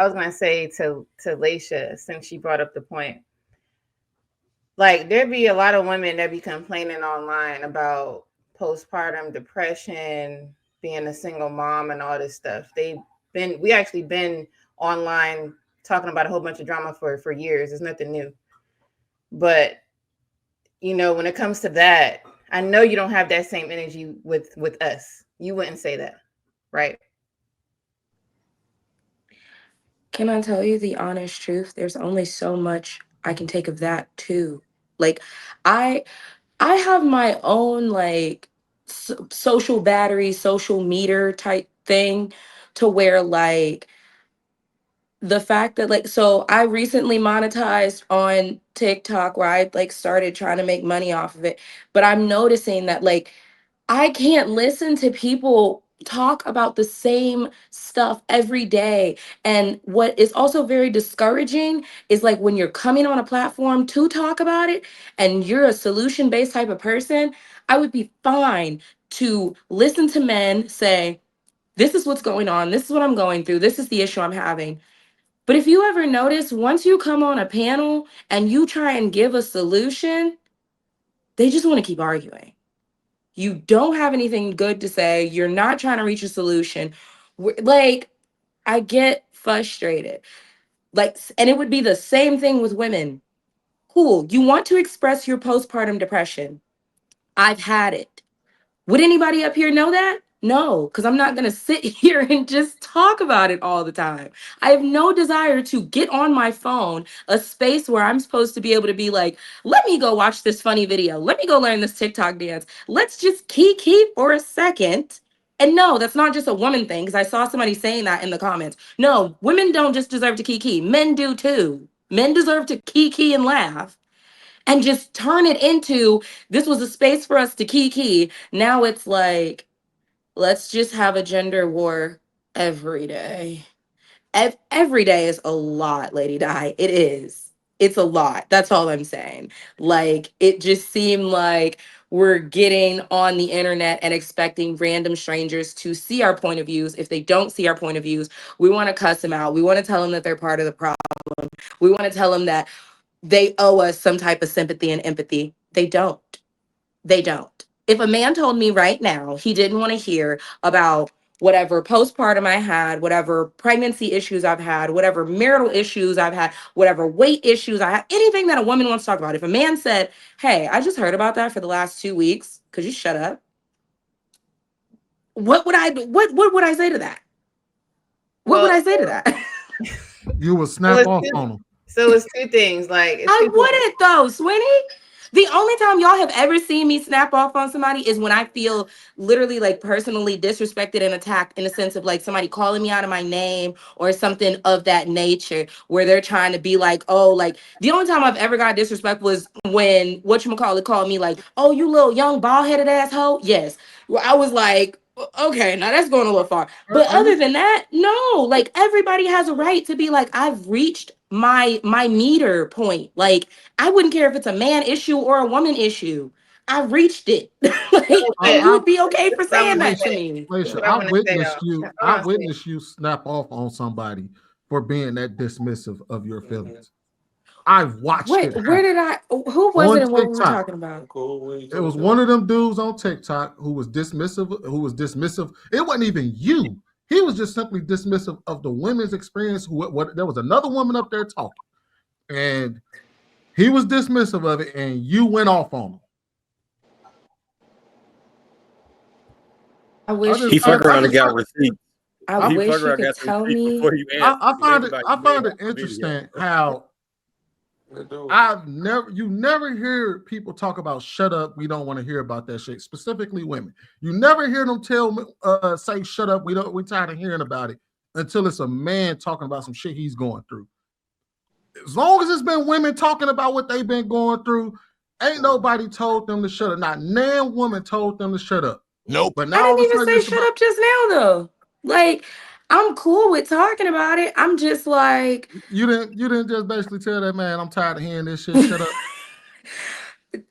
I was gonna say to Laisha, since she brought up the point, like there be a lot of women that be complaining online about postpartum depression, being a single mom, and all this stuff. We actually been online talking about a whole bunch of drama for years. It's nothing new, but when it comes to that, I know you don't have that same energy with us. You wouldn't say that, right? Can I tell you the honest truth? There's only so much I can take of that too. Like, I I have my own like social battery, social meter type thing to where like the fact that like so I recently monetized on TikTok where I like started trying to make money off of it, but I'm noticing that like I can't listen to people talk about the same stuff every day. And what is also very discouraging is like when you're coming on a platform to talk about it and you're a solution based type of person, I would be fine to listen to men say, this is what's going on. This is what I'm going through. This is the issue I'm having. But if you ever notice, once you come on a panel and you try and give a solution, they just want to keep arguing. You don't have anything good to say. You're not trying to reach a solution. Like, I get frustrated. Like, and it would be the same thing with women. Cool. You want to express your postpartum depression. I've had it. Would anybody up here know that? No, because I'm not going to sit here and just talk about it all the time. I have no desire to get on my phone, a space where I'm supposed to be able to be like, let me go watch this funny video. Let me go learn this TikTok dance. Let's just kiki for a second. And no, that's not just a woman thing, because I saw somebody saying that in the comments. No, women don't just deserve to kiki. Men do too. Men deserve to kiki and laugh and just turn it into this was a space for us to kiki. Now it's like, let's just have a gender war every day. Every day is a lot, Lady Di. It is. It's a lot. That's all I'm saying. Like, it just seemed like we're getting on the internet and expecting random strangers to see our point of views. If they don't see our point of views, we want to cuss them out. We want to tell them that they're part of the problem. We want to tell them that they owe us some type of sympathy and empathy. They don't. They don't. If a man told me right now he didn't want to hear about whatever postpartum I had, whatever pregnancy issues I've had, whatever marital issues I've had, whatever weight issues I have, anything that a woman wants to talk about, if a man said, hey, I just heard about that for the last 2 weeks, could you shut up? What would I do? What would I say to that? What would Well, I say to that? You will so snap it's off two, on them. so it's two things. Like it's I two things. wouldn't though, Swinny. The only time y'all have ever seen me snap off on somebody is when I feel literally like personally disrespected and attacked in the sense of like somebody calling me out of my name or something of that nature where they're trying to be like, oh, like the only time I've ever got disrespect was when whatchamacallit called me like, oh, you little young bald-headed asshole. Yes. Well, I was like, okay, now that's going a little far. But Are other you? than that, no, like everybody has a right to be like, I've reached my meter point. Like, I wouldn't care if it's a man issue or a woman issue. I reached it. Like, But and you I, would be okay this for is what I'm saying gonna that Laisha, to say. me. This is Laisha, what I'm gonna say though. Hold I on, Steve. witnessed you snap off on somebody for being that dismissive of your feelings. I've watched it Where happen did I who was on it and what were we TikTok. talking about? It was one of them dudes on TikTok who was dismissive. Who was dismissive. It wasn't even you. He was just simply dismissive of the women's experience. What there was another woman up there talking, and he was dismissive of it, and you went off on him. I I wish just, you He I, fuck could I around just, and got receipts. I I, He fuck wish you around and could got the tell receipts me. before he answered. He gave about I you made find it off the video. interesting how you never hear people talk about shut up. We don't want to hear about that shit. Specifically, women. You never hear them say shut up. We tired of hearing about it until it's a man talking about some shit he's going through. As long as it's been women talking about what they've been going through, ain't nobody told them to shut up. Not nan woman told them to shut up. Nope. But I now all didn't of a even sudden say it's shut about up just now though. Like, I'm cool with talking about it. I'm just like you didn't just basically tell that man I'm tired of hearing this shit. Shut up.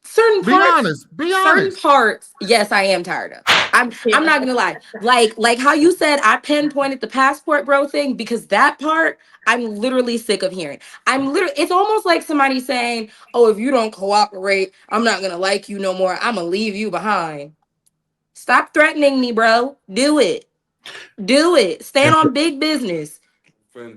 certain Be parts honest. Be certain honest. parts, yes, I am tired of. I'm not gonna lie. Like how you said I pinpointed the passport bro thing, because that part I'm literally sick of hearing. It's almost like somebody saying, "Oh, if you don't cooperate, I'm not gonna like you no more. I'm gonna leave you behind." Stop threatening me, bro. Do it. Do it. Stand on big business.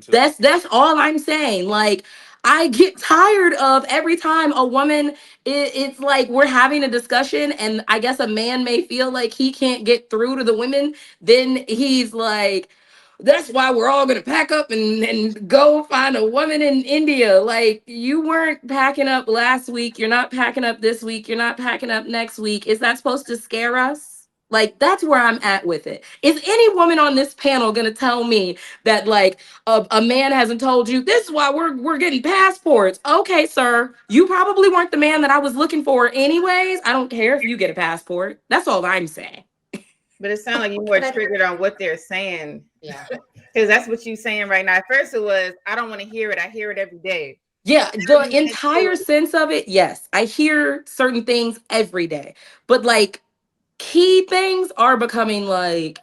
That's all I'm saying. Like, I get tired of every time a woman it's like we're having a discussion and I guess a man may feel like he can't get through to the women, then he's like, that's why we're all gonna pack up and go find a woman in India. Like, you weren't packing up last week, you're not packing up this week, you're not packing up next week. Is that supposed to scare us? Like, that's where I'm at with it. Is any woman on this panel gonna tell me that, like, a man hasn't told you this is why we're getting passports? Okay, sir, you probably weren't the man that I was looking for anyways. I don't care if you get a passport. That's all I'm saying. But it sounds like you're more triggered on what they're saying. Yeah. Because that's what you're saying right now. At first it was, I don't want to hear it. I hear it every day. Yeah, the entire sense of it, yes. I hear certain things every day. But like key things are becoming like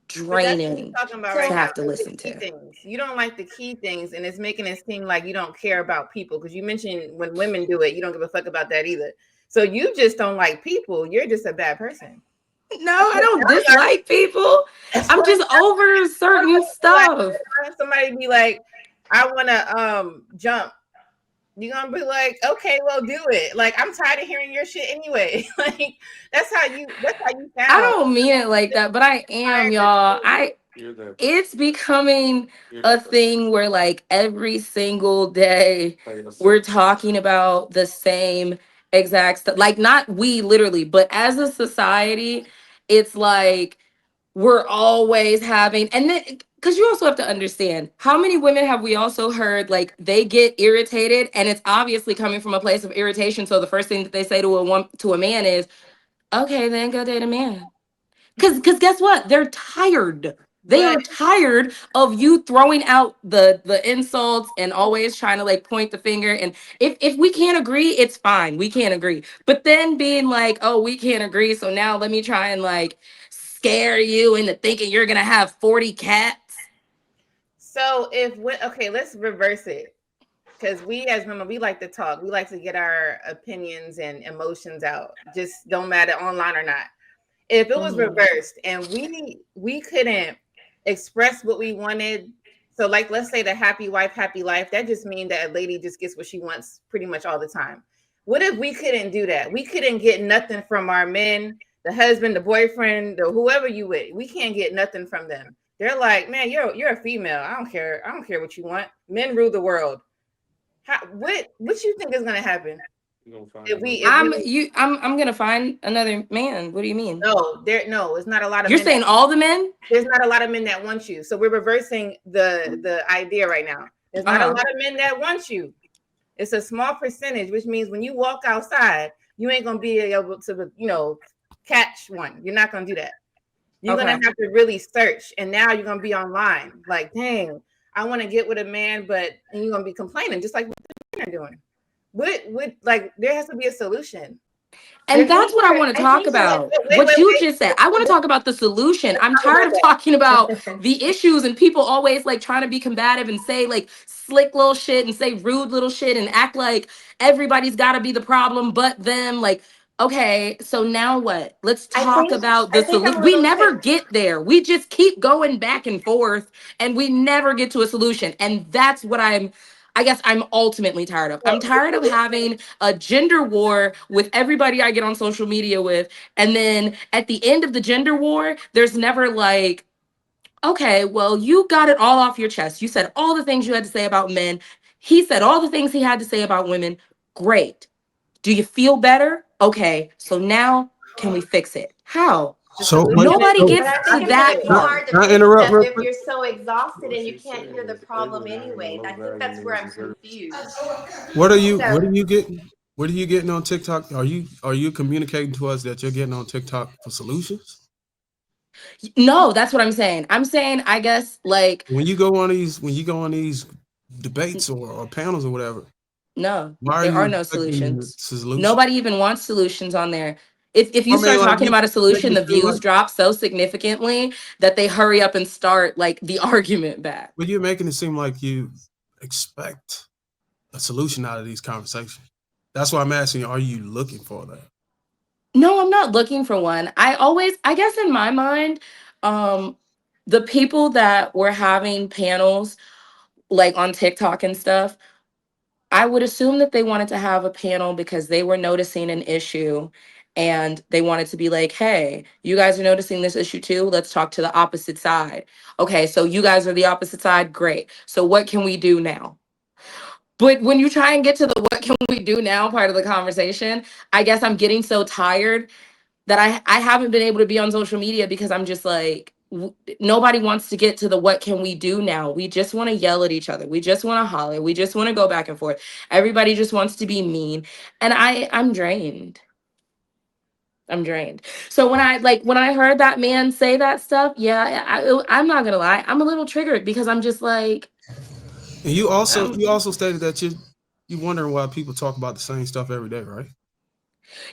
draining talking about So- right to now. have to The listen key to. things. You don't like the key things, and it's making it seem like you don't care about people. Because you mentioned when women do it, you don't give a fuck about that either. So you just don't like people. You're just a bad person. No, I don't dislike people. I'm just over certain stuff. Somebody be like, I want to jump. You're gonna be like, okay, well, do it. Like, I'm tired of hearing your shit anyway. Like, that's how you sound. I don't mean it like that, but I am, y'all. It's becoming a thing where like every single day we're talking about the same exact stuff. Like, not we literally, but as a society, it's like we're always having, and then because you also have to understand how many women have we also heard like they get irritated and it's obviously coming from a place of irritation. So the first thing that they say to a man is, okay, then go date a man. Because guess what? They're tired. They are tired of you throwing out the insults and always trying to like point the finger. And if we can't agree, it's fine. We can't agree. But then being like, oh, we can't agree, so now let me try and like scare you into thinking you're gonna have 40 cats. So okay, let's reverse it. Because we as women, we like to talk. We like to get our opinions and emotions out. Just don't matter online or not. If it was reversed and we couldn't express what we wanted, so like let's say the happy wife, happy life, that just means that a lady just gets what she wants pretty much all the time. What if we couldn't do that? We couldn't get nothing from our men, the husband, the boyfriend, the whoever you with. We can't get nothing from them. They're like, man, you're a female. I don't care. I don't care what you want. Men rule the world. What you think is gonna happen? I'm gonna find another man. What do you mean? No, it's not a lot of You're men. saying all the men? There's not a lot of men that want you. So we're reversing the idea right now. There's not a lot of men that want you. It's a small percentage, which means when you walk outside, you ain't gonna be able to, catch one. You're not gonna do that. You're gonna have to really search, and now you're gonna be online. Like, dang, I want to get with a man, and you're gonna be complaining, just like what the men are doing. What like there has to be a solution. And that's what I want to talk about. What you just said. I want to talk about the solution. I'm tired of talking about the issues and people always like trying to be combative and say like slick little shit and say rude little shit and act like everybody's got to be the problem but them. Like, okay, so now what? Let's talk about the solution. We never get there. We just keep going back and forth and we never get to a solution. And that's what I guess I'm ultimately tired of. I'm tired of having a gender war with everybody I get on social media with. And then at the end of the gender war, there's never like, okay, well, you got it all off your chest. You said all the things you had to say about men. He said all the things he had to say about women. Great. Do you feel better? Okay. So now can we fix it? How? So nobody gets to that part. Can I interrupt real quick? If you're so exhausted and you can't hear the problem anyway, I think that's where I'm confused. What are you getting? What are you getting on TikTok? Are you communicating to us that you're getting on TikTok for solutions? No, that's what I'm saying. I'm saying, I guess, like when you go on these debates or panels or whatever. No, there are no solutions. Nobody even wants solutions on there. If you start talking about a solution, the making it feel views drop so significantly that they hurry up and start like the argument back. But you're making it seem like you expect a solution out of these conversations. That's why I'm asking you, are you looking for that? No, I'm not looking for one. I guess in my mind, the people that were having panels like on TikTok and stuff, I would assume that they wanted to have a panel because they were noticing an issue and they wanted to be like, hey, you guys are noticing this issue too. Let's talk to the opposite side. Okay, so you guys are the opposite side. Great. So what can we do now? But when you try and get to the what can we do now part of the conversation, I guess I'm getting so tired that I haven't been able to be on social media because I'm just like, nobody wants to get to the what can we do now. We just want to yell at each other. We just want to holler. We just want to go back and forth. Everybody just wants to be mean. And I'm drained. I'm drained. So when I heard that man say that stuff, yeah, I'm not gonna lie, I'm a little triggered because I'm just like. And you also stated that you wondering why people talk about the same stuff every day, right?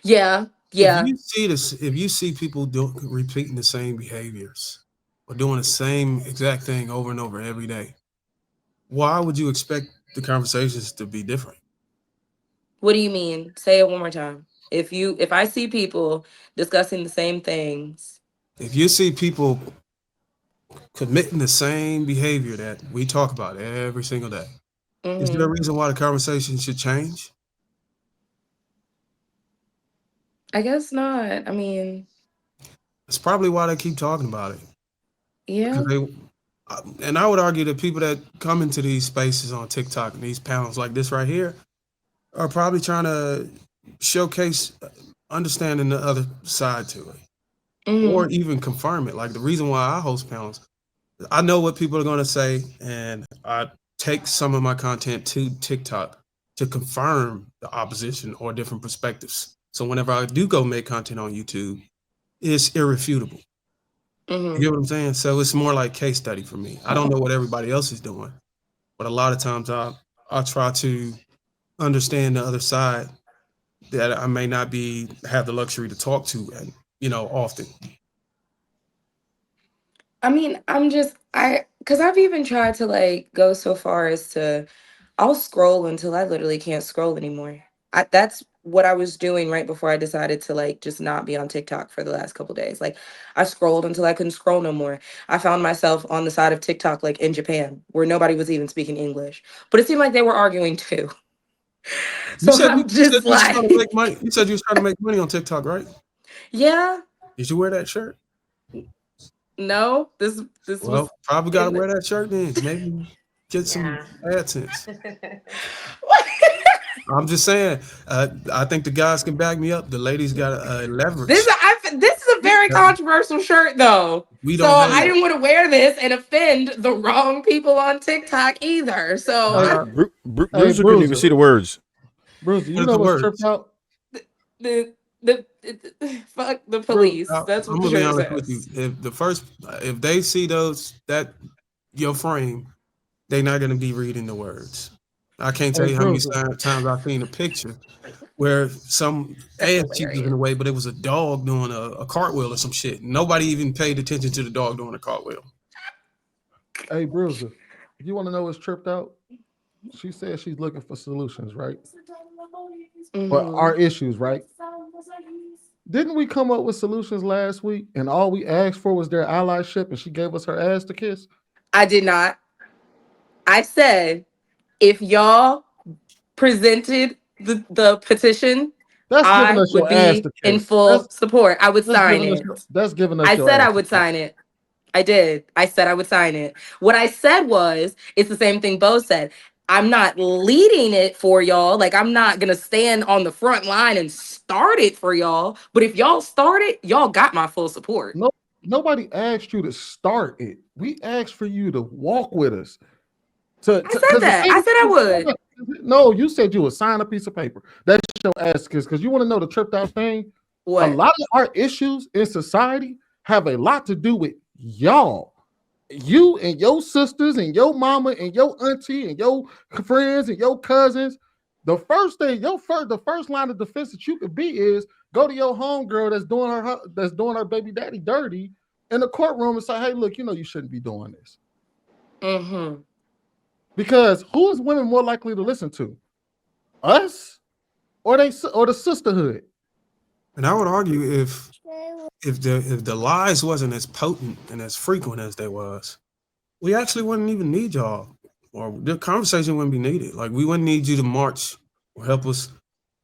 Yeah. If you see people repeating the same behaviors or doing the same exact thing over and over every day, why would you expect the conversations to be different? What do you mean? Say it one more time. If I see people discussing the same things. If you see people committing the same behavior that we talk about every single day, is there a reason why the conversation should change? I guess not. I mean, it's probably why they keep talking about it. Yeah. And I would argue that people that come into these spaces on TikTok and these panels like this right here are probably trying to showcase understanding the other side to it, or even confirm it. Like the reason why I host panels, I know what people are going to say, and I take some of my content to TikTok to confirm the opposition or different perspectives. So whenever I do go make content on YouTube, it's irrefutable. You get what I'm saying? So it's more like case study for me. I don't know what everybody else is doing, but a lot of times I try to understand the other side that I may not have the luxury to talk to, and often. I mean, because I've even tried to like go so far as to, I'll scroll until I literally can't scroll anymore. That's what I was doing right before I decided to like just not be on TikTok for the last couple days. Like I scrolled until I couldn't scroll no more. I found myself on the side of TikTok, like in Japan, where nobody was even speaking English, but it seemed like they were arguing too. You said I'm you just was like, trying to make money. You said you was trying to make money on TikTok, right? Yeah. Did you wear that shirt? No, this was probably got to wear that shirt then. Maybe get some AdSense. I'm just saying. I think the guys can back me up. The ladies got leverage. This is a very controversial shirt, though. I didn't want to wear this and offend the wrong people on TikTok either. So Bruiser couldn't even see the words. Bruiser, you know what's tripped out? Fuck the police. That's what I'm the gonna be shirt honest says. with you. If they see your frame, they're not gonna be reading the words. I can't tell you how many times I've seen a picture where some ass cheek was in the way, but it was a dog doing a cartwheel or some shit. Nobody even paid attention to the dog doing a cartwheel. Hey, Bruiser, you want to know what's tripped out? She said she's looking for solutions, right? But our issues, right? Didn't we come up with solutions last week and all we asked for was their allyship and she gave us her ass to kiss? I did not. I said, if y'all presented the petition, I would be in full support. I would sign it. That's giving us. I said I would sign it. I did. I said I would sign it. What I said was, it's the same thing Bo said. I'm not leading it for y'all. Like, I'm not going to stand on the front line and start it for y'all. But if y'all start it, y'all got my full support. No, nobody asked you to start it. We asked for you to walk with us. I said that. I said I would. No, you said you would sign a piece of paper. That's your ass kiss. Because you want to know the tripped out thing? What? A lot of our issues in society have a lot to do with y'all. You and your sisters and your mama and your auntie and your friends and your cousins. The first thing, the first line of defense that you could be is Go to your homegirl that's doing her baby daddy dirty in the courtroom and say, hey, look, you know you shouldn't be doing this. Mm-hmm. Because who is women more likely to listen to? Us or the sisterhood? And I would argue if the lies wasn't as potent and as frequent as they was, we actually wouldn't even need y'all, or the conversation wouldn't be needed. Like, we wouldn't need you to march or help us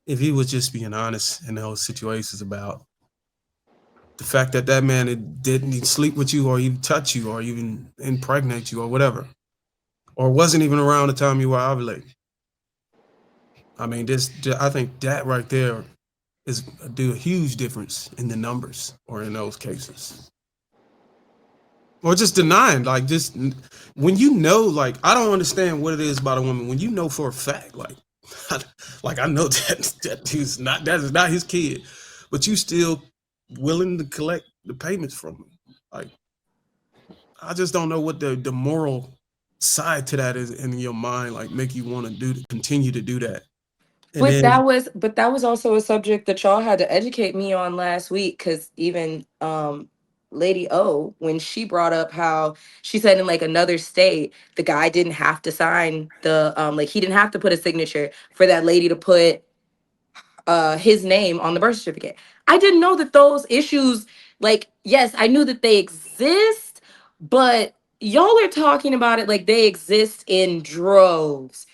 if he was just being honest in those situations about the fact that man didn't sleep with you or even touch you or even impregnate you or whatever, or wasn't even around the time you were ovulating. I mean, I think that right there do a huge difference in the numbers or in those cases. Or just denying, like, just when you know, like, I don't understand what it is about a woman when you know for a fact, like I know that is not his kid, but you still willing to collect the payments from him. Like, I just don't know what the moral side to that is in your mind, like, make you want to continue to do that. And But then that was also a subject that y'all had to educate me on last week, because even Lady O, when she brought up how she said in like another state, the guy didn't have to sign the like he didn't have to put a signature for that lady to put his name on the birth certificate. I didn't know that those issues, like, yes, I knew that they exist, but y'all are talking about it like they exist in droves.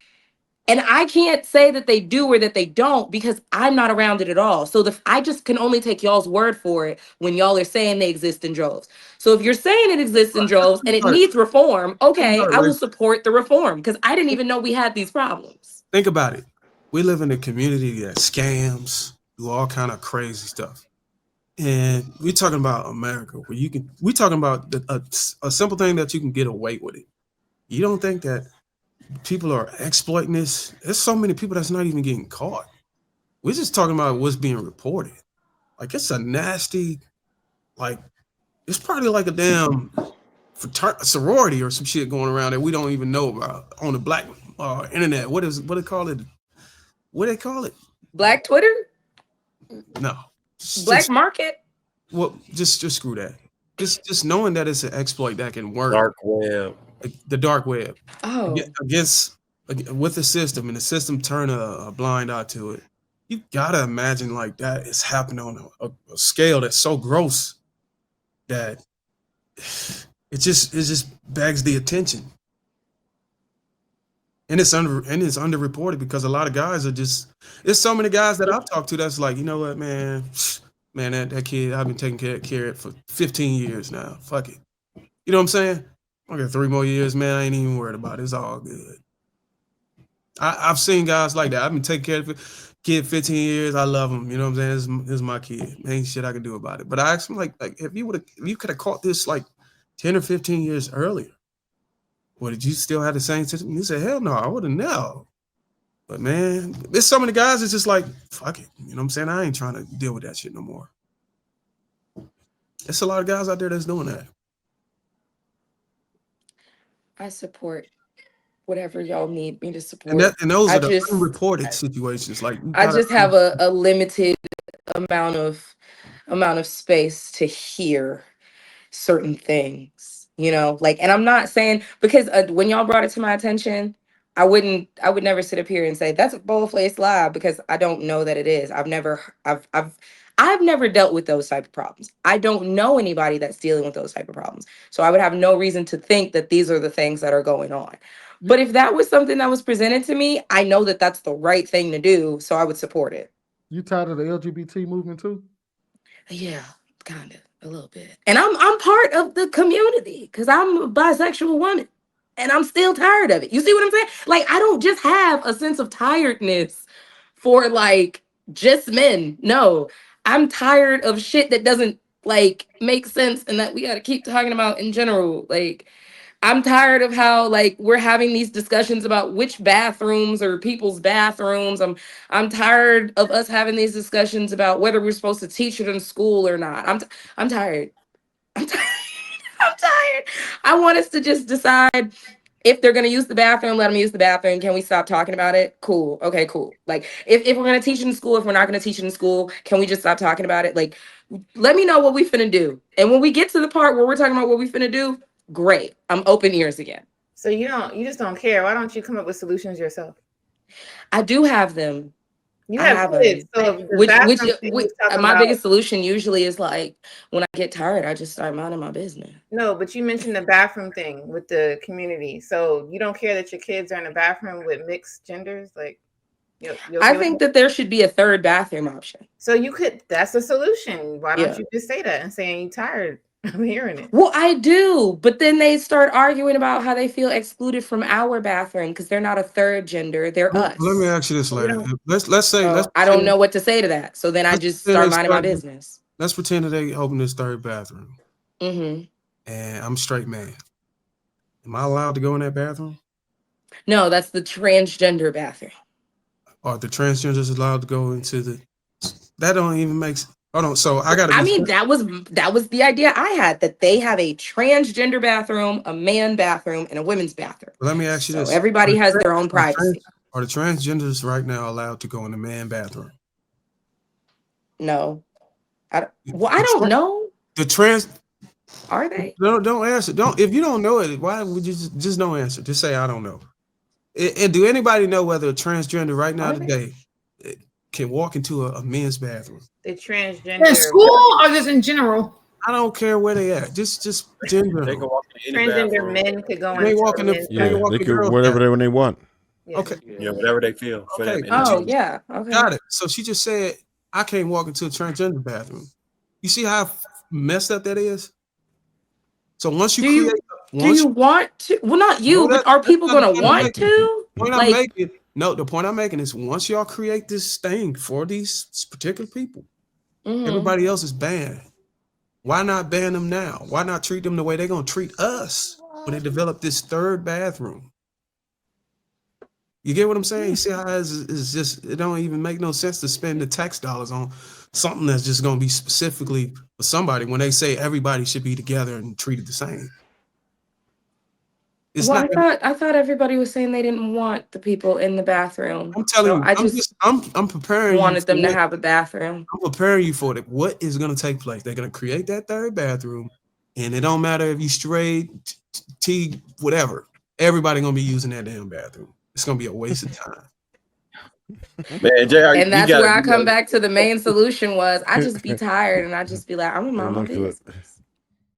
And I can't say that they do or that they don't because I'm not around it at all. So I just can only take y'all's word for it when y'all are saying they exist in droves. So if you're saying it exists in droves and it needs reform, okay, I will support the reform because I didn't even know we had these problems. Think about it. We live in a community that scams, do all kind of crazy stuff. And we're talking about America where we're talking about a simple thing that you can get away with it. You don't think that people are exploiting this? There's so many people that's not even getting caught. We're just talking about what's being reported. Like, it's a nasty, like, it's probably like a damn sorority or some shit going around that we don't even know about on the black internet. What they call it? What they call it? Black Twitter? No. Black market? Well, just screw that. Just knowing that it's an exploit that can work. Dark web. The dark web. Oh. Against with the system, and the system turn a blind eye to it. You gotta imagine like that is happening on a scale that's so gross that it just begs the attention. And it's underreported because a lot of guys are just, there's so many guys that I've talked to that's like, you know what, man, that kid, I've been taking care of it for 15 years now. Fuck it. You know what I'm saying? I got 3 more years, man. I ain't even worried about it. It's all good. I've seen guys like that. I've been taking care of the kid 15 years. I love him. You know what I'm saying? This is my kid. Ain't shit I can do about it. But I asked him like if you could have caught this like 10 or 15 years earlier, did you still have the same system? He said, hell no, I would have known. But man, there's so many guys that's just like, fuck it. You know what I'm saying? I ain't trying to deal with that shit no more. There's a lot of guys out there that's doing that. I support whatever y'all need me to support. And those are the unreported situations. Like, I just have a limited amount of space to hear certain things, you know, like, and I'm not saying because when y'all brought it to my attention, I would never sit up here and say that's a bold-faced lie because I don't know that it is. I've never dealt with those type of problems. I don't know anybody that's dealing with those type of problems. So I would have no reason to think that these are the things that are going on. But if that was something that was presented to me, I know that that's the right thing to do. So I would support it. You tired of the LGBT movement too? Yeah, kind of. A little bit. And I'm part of the community because I'm a bisexual woman and I'm still tired of it. You see what I'm saying? Like, I don't just have a sense of tiredness for like just men. No, I'm tired of shit that doesn't like make sense and that we got to keep talking about in general. Like, I'm tired of how like we're having these discussions about which bathrooms are people's bathrooms. I'm tired of us having these discussions about whether we're supposed to teach it in school or not. I'm tired. I'm tired. I'm tired. I want us to just decide if they're gonna use the bathroom, let them use the bathroom. Can we stop talking about it? Cool. Okay, cool. Like if we're gonna teach it in school, if we're not gonna teach it in school, can we just stop talking about it? Like, let me know what we finna do. And when we get to the part where we're talking about what we finna do, great. I'm open ears again. So you just don't care. Why don't you come up with solutions yourself? I do have them. You I have have kids. them. So the bathroom thing you was talking My about, biggest solution usually is like when I get tired, I just start minding my business. no, but you mentioned the bathroom thing with the community. So you don't care that your kids are in the bathroom with mixed genders? Like, you okay I with think that? that there should be a third bathroom option. So you could, that's a solution. Why don't Yeah. you just say that and saying you tired of hearing it? Well, I do, but then they start arguing about how they feel excluded from our bathroom because they're not a third gender, they're us. Let me ask you this, You lady. don't- Let's say So I don't know what to say to that. So then I just start minding my business. Let's pretend that they open this third bathroom, Mm-hmm. and I'm a straight man. Am I allowed to go in that bathroom? No, that's the transgender bathroom. Or the transgenders allowed to go into the? That don't even make sense. Hold on. So I got to. I mean, that was the idea I had, that they have a transgender bathroom, a man bathroom, and a women's bathroom. Let me ask you this: So everybody has their own privacy. Are the transgenders right now allowed to go in the man bathroom? No, I don't know. The trans. Are they? No, don't answer. Don't. If you don't know it, why would you just don't answer? Just say I don't know. And do anybody know whether a transgender right now today can walk into a men's bathroom? The transgender In school or just in general? I don't care where they at. Just gender. They can walk in any transgender bathroom. men could go They into walk in the. men's They Yeah, can walk they the could girls' whatever bathroom. when they want. Yeah. Okay. Yeah, whatever they feel. For Okay. them. Oh, yeah. Okay. Got it. So she just said I can't walk into a transgender bathroom. You see how messed up that is? So once you create, do you want to? Well, not you, but are people going to want to? Point I'm making. No, the point I'm making is once y'all create this thing for these particular people, everybody else is banned. Why not ban them now? Why not treat them the way they're gonna treat us when they develop this third bathroom? You get what I'm saying? You see how it's just, it don't even make no sense to spend the tax dollars on something that's just gonna be specifically for somebody when they say everybody should be together and treated the same. It's Well, not. I thought everybody was saying they didn't want the people in the bathroom. I'm telling you, I'm preparing. Wanted them to have a bathroom. I'm preparing you for it. What is going to take place? They're going to create that third bathroom, and it don't matter if you straight, T, whatever. Everybody going to be using that damn bathroom. It's going to be a waste of time. Man, JR, and that's where I come back to the main solution was I just be tired and I just be like, I'm gonna mind my business.